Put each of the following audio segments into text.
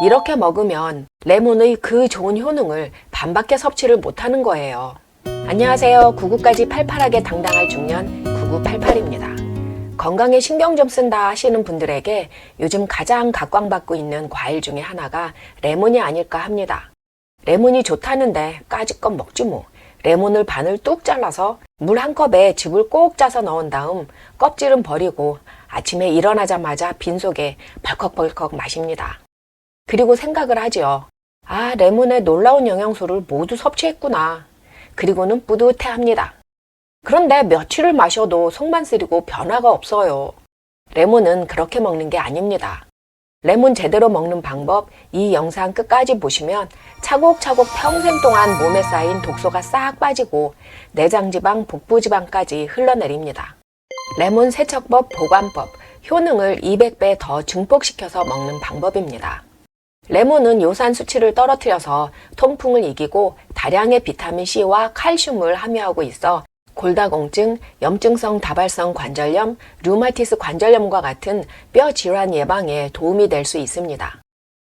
이렇게 먹으면 레몬의 그 좋은 효능을 반밖에 섭취를 못하는 거예요. 안녕하세요. 99까지 팔팔하게 당당할 중년 9988입니다. 건강에 신경 좀 쓴다 하시는 분들에게 요즘 가장 각광받고 있는 과일 중에 하나가 레몬이 아닐까 합니다. 레몬이 좋다는데 까짓것 먹지 뭐. 레몬을 반을 뚝 잘라서 물 한 컵에 즙을 꼭 짜서 넣은 다음 껍질은 버리고 아침에 일어나자마자 빈속에 벌컥벌컥 마십니다. 그리고 생각을 하지요. 아, 레몬에 놀라운 영양소를 모두 섭취했구나. 그리고는 뿌듯해합니다. 그런데 며칠을 마셔도 속만 쓰리고 변화가 없어요. 레몬은 그렇게 먹는 게 아닙니다. 레몬 제대로 먹는 방법, 이 영상 끝까지 보시면 차곡차곡 평생 동안 몸에 쌓인 독소가 싹 빠지고 내장지방, 복부지방까지 흘러내립니다. 레몬 세척법, 보관법, 효능을 200배 더 증폭시켜서 먹는 방법입니다. 레몬은 요산 수치를 떨어뜨려서 통풍을 이기고 다량의 비타민C와 칼슘을 함유하고 있어 골다공증, 염증성 다발성 관절염, 류마티스 관절염과 같은 뼈 질환 예방에 도움이 될 수 있습니다.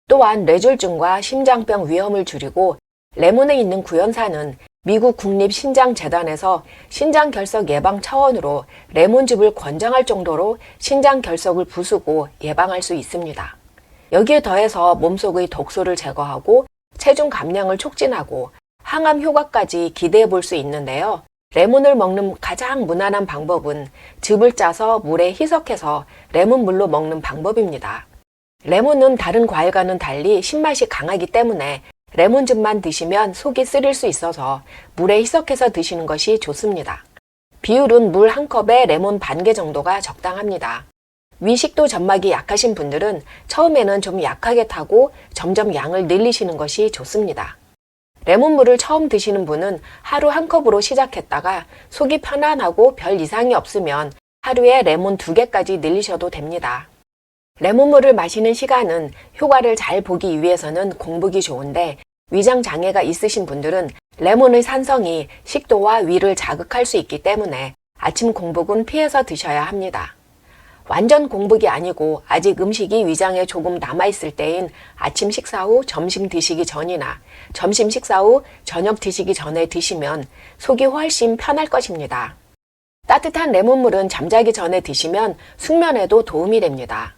또한 뇌졸중과 심장병 위험을 줄이고 레몬에 있는 구연산은 미국 국립신장재단에서 신장결석 예방 차원으로 레몬즙을 권장할 정도로 신장결석을 부수고 예방할 수 있습니다. 여기에 더해서 몸속의 독소를 제거하고 체중 감량을 촉진하고 항암 효과까지 기대해 볼 수 있는데요. 레몬을 먹는 가장 무난한 방법은 즙을 짜서 물에 희석해서 레몬물로 먹는 방법입니다. 레몬은 다른 과일과는 달리 신맛이 강하기 때문에 레몬즙만 드시면 속이 쓰릴 수 있어서 물에 희석해서 드시는 것이 좋습니다. 비율은 물 한 컵에 레몬 반 개 정도가 적당합니다. 위식도 점막이 약하신 분들은 처음에는 좀 약하게 타고 점점 양을 늘리시는 것이 좋습니다. 레몬물을 처음 드시는 분은 하루 한 컵으로 시작했다가 속이 편안하고 별 이상이 없으면 하루에 레몬 2개까지 늘리셔도 됩니다. 레몬물을 마시는 시간은 효과를 잘 보기 위해서는 공복이 좋은데 위장 장애가 있으신 분들은 레몬의 산성이 식도와 위를 자극할 수 있기 때문에 아침 공복은 피해서 드셔야 합니다. 완전 공복이 아니고 아직 음식이 위장에 조금 남아있을 때인 아침 식사 후 점심 드시기 전이나 점심 식사 후 저녁 드시기 전에 드시면 속이 훨씬 편할 것입니다. 따뜻한 레몬물은 잠자기 전에 드시면 숙면에도 도움이 됩니다.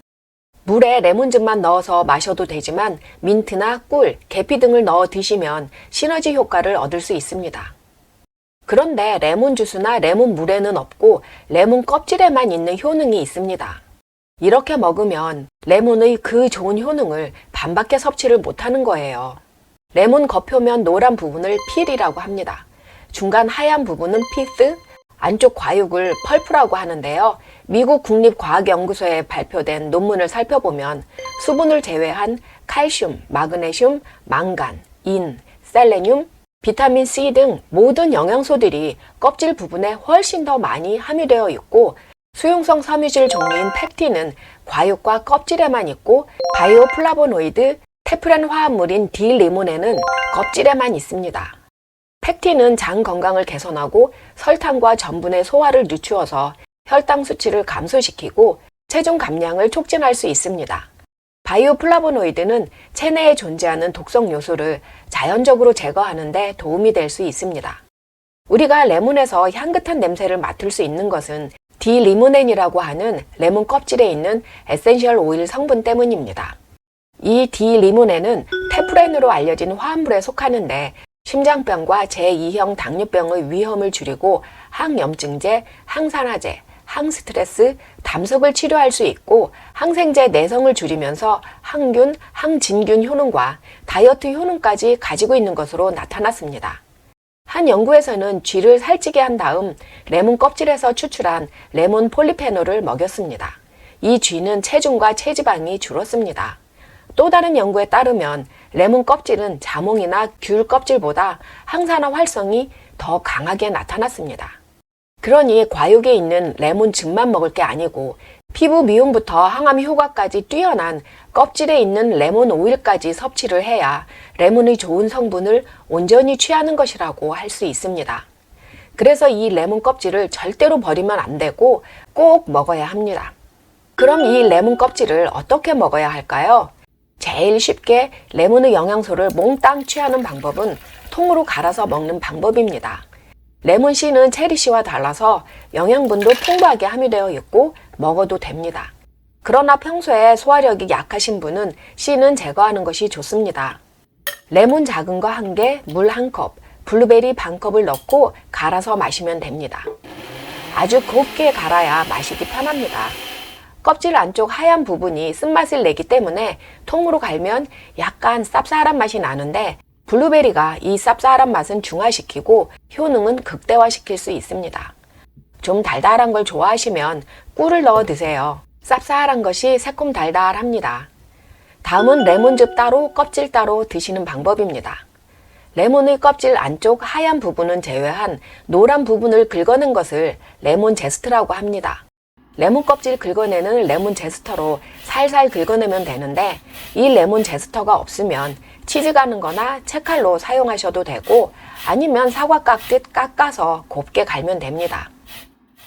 물에 레몬즙만 넣어서 마셔도 되지만 민트나 꿀, 계피 등을 넣어 드시면 시너지 효과를 얻을 수 있습니다. 그런데 레몬 주스나 레몬 물에는 없고 레몬 껍질에만 있는 효능이 있습니다. 이렇게 먹으면 레몬의 그 좋은 효능을 반밖에 섭취를 못하는 거예요. 레몬 겉표면 노란 부분을 필이라고 합니다. 중간 하얀 부분은 피스, 안쪽 과육을 펄프라고 하는데요. 미국 국립과학연구소에 발표된 논문을 살펴보면 수분을 제외한 칼슘, 마그네슘, 망간, 인, 셀레늄, 비타민 C 등 모든 영양소들이 껍질 부분에 훨씬 더 많이 함유되어 있고 수용성 섬유질 종류인 펙틴은 과육과 껍질에만 있고 바이오플라보노이드, 테프란 화합물인 D-리모네는 껍질에만 있습니다. 펙틴은 장 건강을 개선하고 설탕과 전분의 소화를 늦추어서 혈당 수치를 감소시키고 체중 감량을 촉진할 수 있습니다. 바이오플라보노이드는 체내에 존재하는 독성 요소를 자연적으로 제거하는 데 도움이 될 수 있습니다. 우리가 레몬에서 향긋한 냄새를 맡을 수 있는 것은 D-리모넨이라고 하는 레몬 껍질에 있는 에센셜 오일 성분 때문입니다. 이 D-리모넨은 테프렌으로 알려진 화합물에 속하는데 심장병과 제2형 당뇨병의 위험을 줄이고 항염증제, 항산화제, 항스트레스, 담석을 치료할 수 있고 항생제 내성을 줄이면서 항균, 항진균 효능과 다이어트 효능까지 가지고 있는 것으로 나타났습니다. 한 연구에서는 쥐를 살찌게 한 다음 레몬 껍질에서 추출한 레몬 폴리페놀을 먹였습니다. 이 쥐는 체중과 체지방이 줄었습니다. 또 다른 연구에 따르면 레몬 껍질은 자몽이나 귤 껍질보다 항산화 활성이 더 강하게 나타났습니다. 그러니 과육에 있는 레몬즙만 먹을 게 아니고 피부 미용부터 항암 효과까지 뛰어난 껍질에 있는 레몬 오일까지 섭취를 해야 레몬의 좋은 성분을 온전히 취하는 것이라고 할 수 있습니다. 그래서 이 레몬 껍질을 절대로 버리면 안 되고 꼭 먹어야 합니다. 그럼 이 레몬 껍질을 어떻게 먹어야 할까요? 제일 쉽게 레몬의 영양소를 몽땅 취하는 방법은 통으로 갈아서 먹는 방법입니다. 레몬 씨는 체리 씨와 달라서 영양분도 풍부하게 함유되어 있고 먹어도 됩니다. 그러나 평소에 소화력이 약하신 분은 씨는 제거하는 것이 좋습니다. 레몬 작은 거 1개, 물 1컵, 블루베리 반컵을 넣고 갈아서 마시면 됩니다. 아주 곱게 갈아야 마시기 편합니다. 껍질 안쪽 하얀 부분이 쓴맛을 내기 때문에 통으로 갈면 약간 쌉쌀한 맛이 나는데 블루베리가 이 쌉쌀한 맛은 중화시키고 효능은 극대화시킬 수 있습니다. 좀 달달한 걸 좋아하시면 꿀을 넣어 드세요. 쌉쌀한 것이 새콤달달합니다. 다음은 레몬즙 따로 껍질 따로 드시는 방법입니다. 레몬의 껍질 안쪽 하얀 부분은 제외한 노란 부분을 긁어낸 것을 레몬 제스트라고 합니다. 레몬 껍질 긁어내는 레몬 제스터로 살살 긁어내면 되는데 이 레몬 제스터가 없으면 치즈 가는 거나 채칼로 사용하셔도 되고 아니면 사과 깎듯 깎아서 곱게 갈면 됩니다.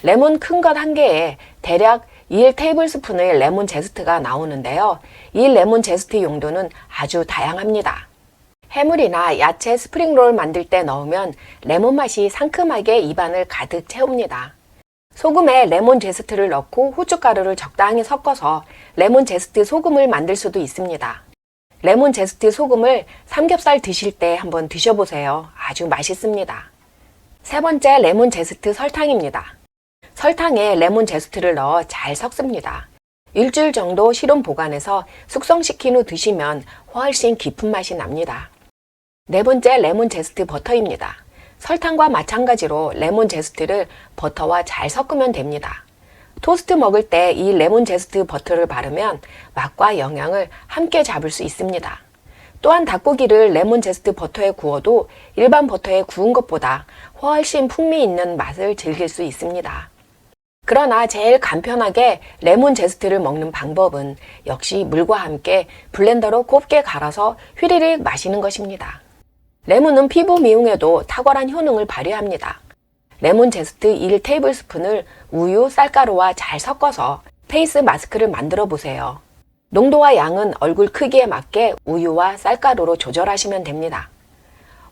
레몬 큰 것 1개에 대략 1테이블스푼의 레몬 제스트가 나오는데요. 이 레몬 제스트 용도는 아주 다양합니다. 해물이나 야채 스프링롤 만들 때 넣으면 레몬 맛이 상큼하게 입안을 가득 채웁니다. 소금에 레몬 제스트를 넣고 후춧가루를 적당히 섞어서 레몬 제스트 소금을 만들 수도 있습니다. 레몬 제스트 소금을 삼겹살 드실 때 한번 드셔보세요. 아주 맛있습니다. 세 번째 레몬 제스트 설탕입니다. 설탕에 레몬 제스트를 넣어 잘 섞습니다. 일주일 정도 실온 보관해서 숙성시킨 후 드시면 훨씬 깊은 맛이 납니다. 네 번째 레몬 제스트 버터입니다. 설탕과 마찬가지로 레몬 제스트를 버터와 잘 섞으면 됩니다. 토스트 먹을 때 이 레몬 제스트 버터를 바르면 맛과 영양을 함께 잡을 수 있습니다. 또한 닭고기를 레몬 제스트 버터에 구워도 일반 버터에 구운 것보다 훨씬 풍미 있는 맛을 즐길 수 있습니다. 그러나 제일 간편하게 레몬 제스트를 먹는 방법은 역시 물과 함께 블렌더로 곱게 갈아서 휘리릭 마시는 것입니다. 레몬은 피부 미용에도 탁월한 효능을 발휘합니다. 레몬 제스트 1테이블스푼을 우유, 쌀가루와 잘 섞어서 페이스 마스크를 만들어 보세요. 농도와 양은 얼굴 크기에 맞게 우유와 쌀가루로 조절하시면 됩니다.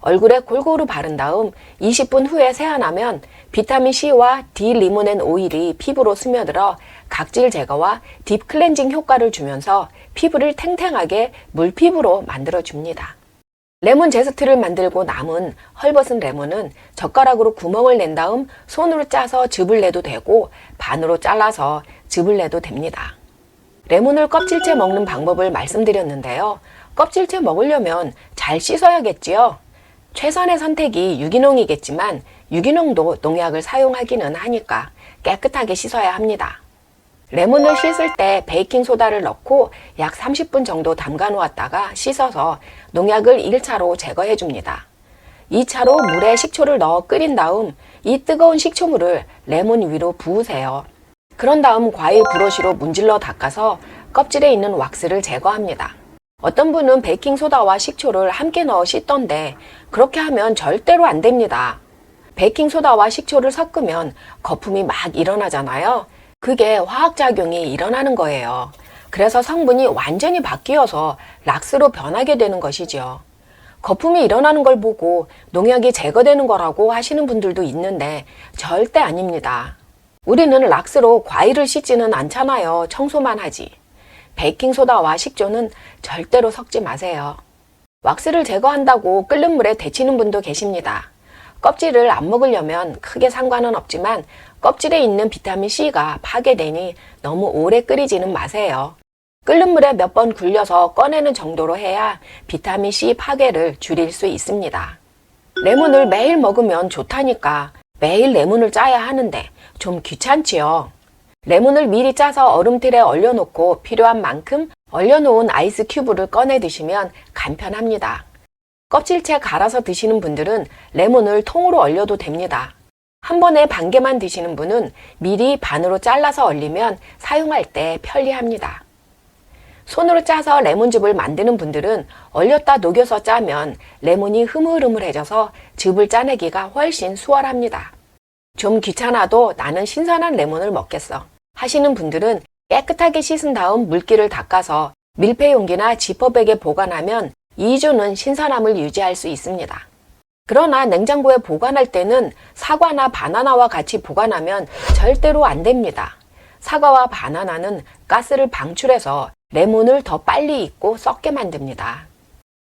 얼굴에 골고루 바른 다음 20분 후에 세안하면 비타민C와 D-리모넨 오일이 피부로 스며들어 각질 제거와 딥 클렌징 효과를 주면서 피부를 탱탱하게 물피부로 만들어줍니다. 레몬 제스트를 만들고 남은 헐벗은 레몬은 젓가락으로 구멍을 낸 다음 손으로 짜서 즙을 내도 되고 반으로 잘라서 즙을 내도 됩니다. 레몬을 껍질째 먹는 방법을 말씀드렸는데요. 껍질째 먹으려면 잘 씻어야겠지요. 최선의 선택이 유기농이겠지만 유기농도 농약을 사용하기는 하니까 깨끗하게 씻어야 합니다. 레몬을 씻을 때 베이킹소다를 넣고 약 30분 정도 담가 놓았다가 씻어서 농약을 1차로 제거해 줍니다. 2차로 물에 식초를 넣어 끓인 다음 이 뜨거운 식초물을 레몬 위로 부으세요. 그런 다음 과일 브러쉬로 문질러 닦아서 껍질에 있는 왁스를 제거합니다. 어떤 분은 베이킹소다와 식초를 함께 넣어 씻던데 그렇게 하면 절대로 안 됩니다. 베이킹소다와 식초를 섞으면 거품이 막 일어나잖아요. 그게 화학작용이 일어나는 거예요. 그래서 성분이 완전히 바뀌어서 락스로 변하게 되는 것이죠. 거품이 일어나는 걸 보고 농약이 제거되는 거라고 하시는 분들도 있는데 절대 아닙니다. 우리는 락스로 과일을 씻지는 않잖아요. 청소만 하지. 베이킹소다와 식초는 절대로 섞지 마세요. 왁스를 제거한다고 끓는 물에 데치는 분도 계십니다. 껍질을 안 먹으려면 크게 상관은 없지만 껍질에 있는 비타민C가 파괴되니 너무 오래 끓이지는 마세요. 끓는 물에 몇 번 굴려서 꺼내는 정도로 해야 비타민C 파괴를 줄일 수 있습니다. 레몬을 매일 먹으면 좋다니까 매일 레몬을 짜야 하는데 좀 귀찮지요. 레몬을 미리 짜서 얼음틀에 얼려놓고 필요한 만큼 얼려놓은 아이스 큐브를 꺼내 드시면 간편합니다. 껍질째 갈아서 드시는 분들은 레몬을 통으로 얼려도 됩니다. 한 번에 반 개만 드시는 분은 미리 반으로 잘라서 얼리면 사용할 때 편리합니다. 손으로 짜서 레몬즙을 만드는 분들은 얼렸다 녹여서 짜면 레몬이 흐물흐물해져서 즙을 짜내기가 훨씬 수월합니다. 좀 귀찮아도 나는 신선한 레몬을 먹겠어 하시는 분들은 깨끗하게 씻은 다음 물기를 닦아서 밀폐 용기나 지퍼백에 보관하면 2주는 신선함을 유지할 수 있습니다. 그러나 냉장고에 보관할 때는 사과나 바나나와 같이 보관하면 절대로 안 됩니다. 사과와 바나나는 가스를 방출해서 레몬을 더 빨리 익고 썩게 만듭니다.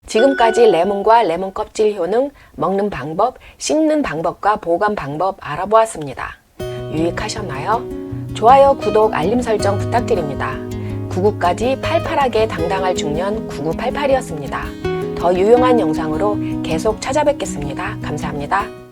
지금까지 레몬과 레몬 껍질 효능, 먹는 방법, 씻는 방법과 보관 방법 알아보았습니다. 유익하셨나요? 좋아요, 구독, 알림 설정 부탁드립니다. 99까지 팔팔하게 당당할 중년 9988이었습니다. 더 유용한 영상으로 계속 찾아뵙겠습니다. 감사합니다.